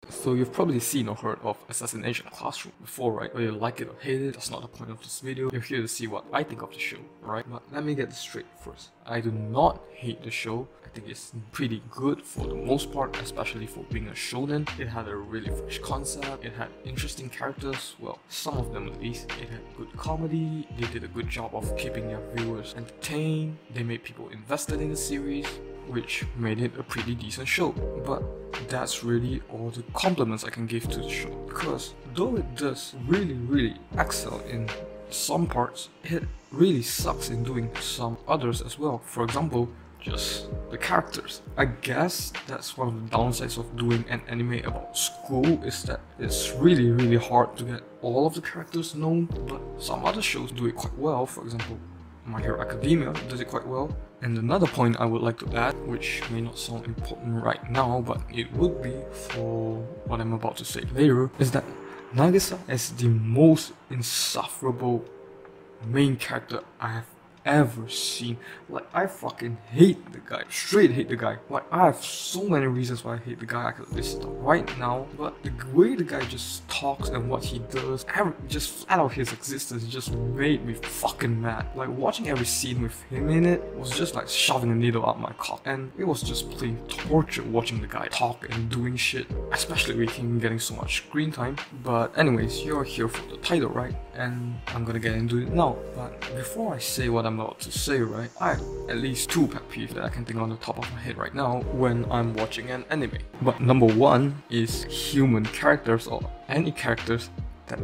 So you've probably seen or heard of Assassination Classroom before, right? Whether you like it or hate it, that's not the point of this video. You're here to see what I think of the show, right? But let me get this straight first. I do not hate the show. I think it's pretty good for the most part, especially for being a shonen. It had a really fresh concept, it had interesting characters, well, some of them at least. It had good comedy, they did a good job of keeping their viewers entertained, they made people invested in the series, which made it a pretty decent show. But that's really all the compliments I can give to the show, because though it does really excel in some parts, it really sucks in doing some others as well. For example, just the characters. I guess that's one of the downsides of doing an anime about school, is that it's really hard to get all of the characters known, but some other shows do it quite well. For example, My Hero Academia does it quite well. And another point I would like to add, which may not sound important right now, but it would be for what I'm about to say later, is that Nagisa is the most insufferable main character I have ever seen. Like, I fucking hate the guy, straight hate the guy. Like, I have so many reasons why I hate the guy. I could list them right now, but the way the guy just talks and what he does, just flat out his existence, just made me fucking mad. Like, watching every scene with him in it was just like shoving a needle up my cock, and it was just plain torture watching the guy talk and doing shit, especially with him getting so much screen time. But anyways, you're here for the title, right? And I'm gonna get into it now. But before I say what I'm about to say, right, I have at least two pet peeves that I can think on the top of my head right now when I'm watching an anime. But number one is human characters, or any characters that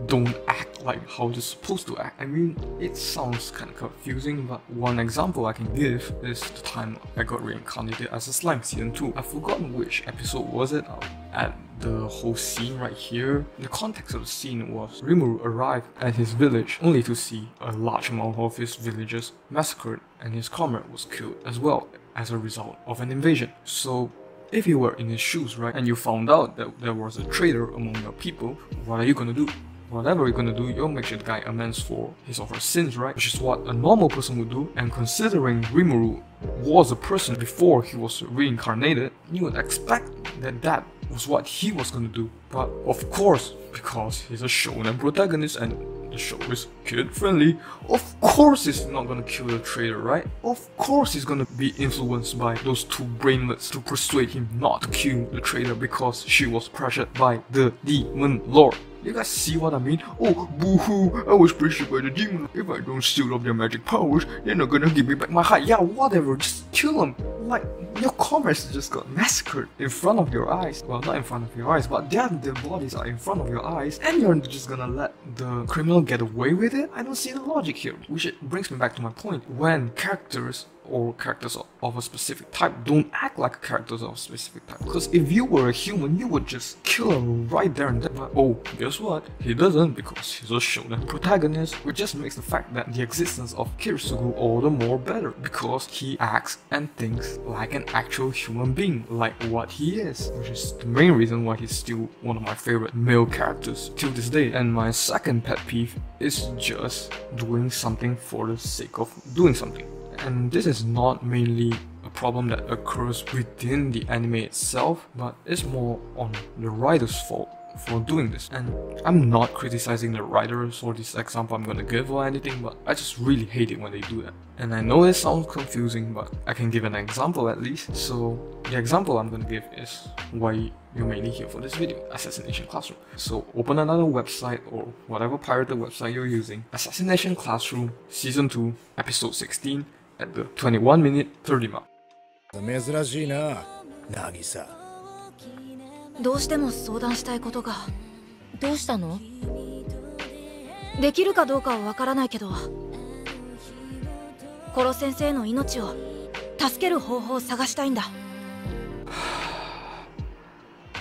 don't act like how they're supposed to act. I mean, it sounds kind of confusing, but one example I can give is the time I got reincarnated as a slime season 2. I've forgotten which episode was it. I'll add the whole scene right here. The context of the scene was Rimuru arrived at his village only to see a large amount of his villagers massacred, and his comrade was killed as well as a result of an invasion. So if you were in his shoes, right, and you found out that there was a traitor among your people, what are you gonna do? Whatever you're gonna do, you'll make sure the guy amends for his or her sins, right? Which is what a normal person would do. And considering Rimuru was a person before he was reincarnated, you would expect that that was what he was gonna do. But of course, because he's a shonen protagonist and the show is kid-friendly, of course he's not gonna kill the traitor, right? Of course he's gonna be influenced by those two brainlets to persuade him not to kill the traitor because she was pressured by the demon lord. You guys see what I mean? Oh, boo-hoo, I was pressured by the demon. If I don't steal up their magic powers, they're not gonna give me back my heart. Yeah, whatever, just kill them. Like, your comrades just got massacred in front of your eyes. Well, not in front of your eyes, but their bodies are in front of your eyes, and you're just gonna let the criminal get away with it? I don't see the logic here. Which brings me back to my point. When characters or characters of a specific type don't act like characters of a specific type. Because if you were a human, you would just kill him right there and then. But oh, guess what? He doesn't, because he's a shonen protagonist, which just makes the fact that the existence of Kirisugu all the more better, because he acts and thinks like an actual human being, like what he is, which is the main reason why he's still one of my favorite male characters till this day. And my second pet peeve is just doing something for the sake of doing something. And this is not mainly a problem that occurs within the anime itself, but it's more on the writer's fault for doing this. And I'm not criticizing the writers or this example I'm gonna give or anything, but I just really hate it when they do that. And I know it sounds confusing, but I can give an example at least. So the example I'm gonna give is why you're mainly here for this video, Assassination Classroom. So open another website or whatever pirated website you're using, Assassination Classroom Season 2, Episode 16, at the 21 minute 30 mark. 珍しいな、渚。どうしても相談したいことが。どうしたの？できるかどうかはわからないけど、コロ先生の命を助ける方法を探したいんだ。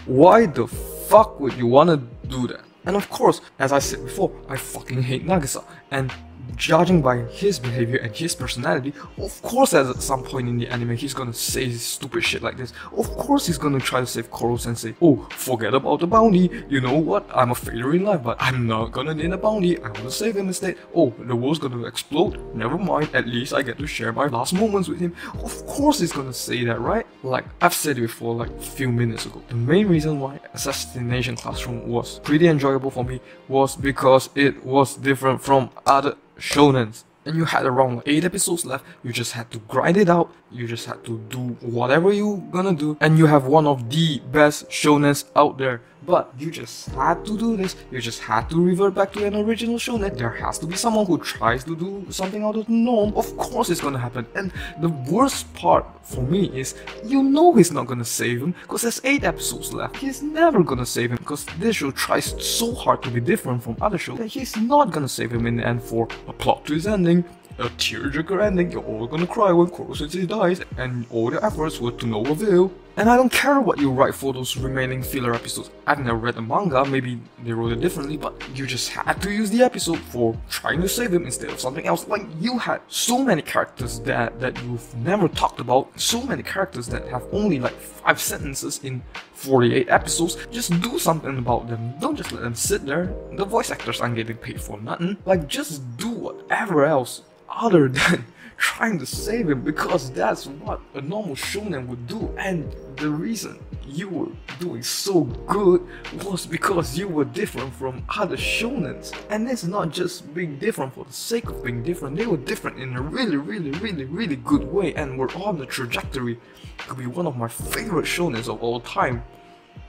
Why the fuck would you wanna do that? And of course, as I said before, I fucking hate Nagisa. And judging by his behavior and his personality, of course at some point in the anime he's gonna say stupid shit like this. Of course he's gonna try to save Koro-sensei. Oh, forget about the bounty. You know what? I'm a failure in life, but I'm not gonna need a bounty. I wanna save him instead. Oh, the world's gonna explode. Never mind. At least I get to share my last moments with him. Of course he's gonna say that, right? Like I've said it before, like a few minutes ago. The main reason why Assassination Classroom was pretty enjoyable for me was because it was different from other shonens. And you had around 8 episodes left. You just had to grind it out. You just had to do whatever you gonna do, and you have one of the best shonens out there. But you just had to do this. You just had to revert back to an original shonen. There has to be someone who tries to do something out of the norm. Of course it's gonna happen. And the worst part for me is, you know he's not gonna save him because there's 8 episodes left. He's never gonna save him because this show tries so hard to be different from other shows that he's not gonna save him in the end for a plot twist ending, a tearjerker ending. You're all gonna cry when Koro-sensei dies, and all your efforts were to no avail. And I don't care what you write for those remaining filler episodes. I've never read the manga, maybe they wrote it differently, but you just had to use the episode for trying to save him instead of something else. Like, you had so many characters that you've never talked about, so many characters that have only like 5 sentences in 48 episodes. Just do something about them. Don't just let them sit there. The voice actors aren't getting paid for nothing. Like, just do whatever else other than trying to save him, because that's what a normal shonen would do. And the reason you were doing so good was because you were different from other shonens. And it's not just being different for the sake of being different. They were different in a really good way, and were on the trajectory to be one of my favorite shonens of all time.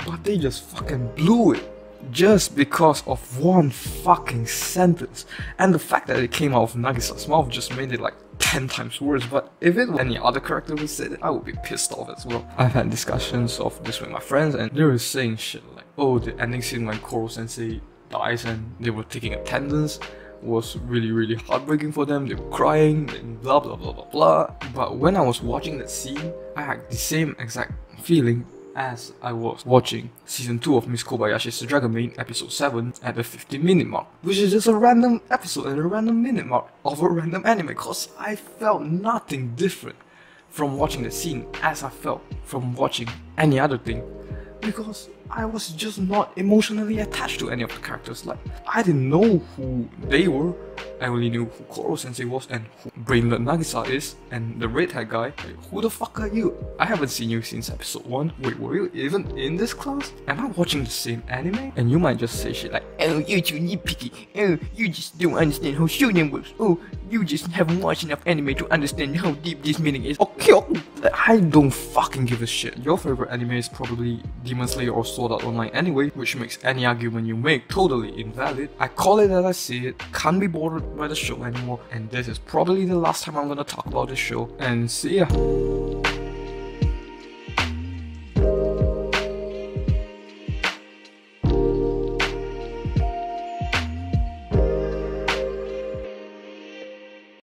But they just fucking blew it just because of one fucking sentence. And the fact that it came out of Nagisa's mouth just made it like 10 times worse. But if it was any other character who said it, I would be pissed off as well. I've had discussions of this with my friends, and they were saying shit like, oh, the ending scene when Koro-sensei dies and they were taking attendance was really heartbreaking for them. They were crying and blah blah blah blah blah. But when I was watching that scene, I had the same exact feeling as I was watching season 2 of Miss Kobayashi's The Dragon Maid episode 7 at the 15-minute mark, which is just a random episode and a random minute mark of a random anime, cause I felt nothing different from watching the scene as I felt from watching any other thing, because I was just not emotionally attached to any of the characters. Like, I didn't know who they were. I only knew who Koro-sensei was and who Brainless Nagisa is, and the redhead guy. Like, who the fuck are you? I haven't seen you since episode 1. Wait, were you even in this class? Am I watching the same anime? And you might just say shit like, oh, you're too nitpicky. Oh, you just don't understand how shonen works. Oh, you just haven't watched enough anime to understand how deep this meaning is. Okay, I don't fucking give a shit. Your favorite anime is probably Demon Slayer or Sword Art Online anyway, which makes any argument you make totally invalid. I call it as I see it. Can't be bothered by the show anymore, and this is probably the last time I'm gonna talk about this show, and see ya.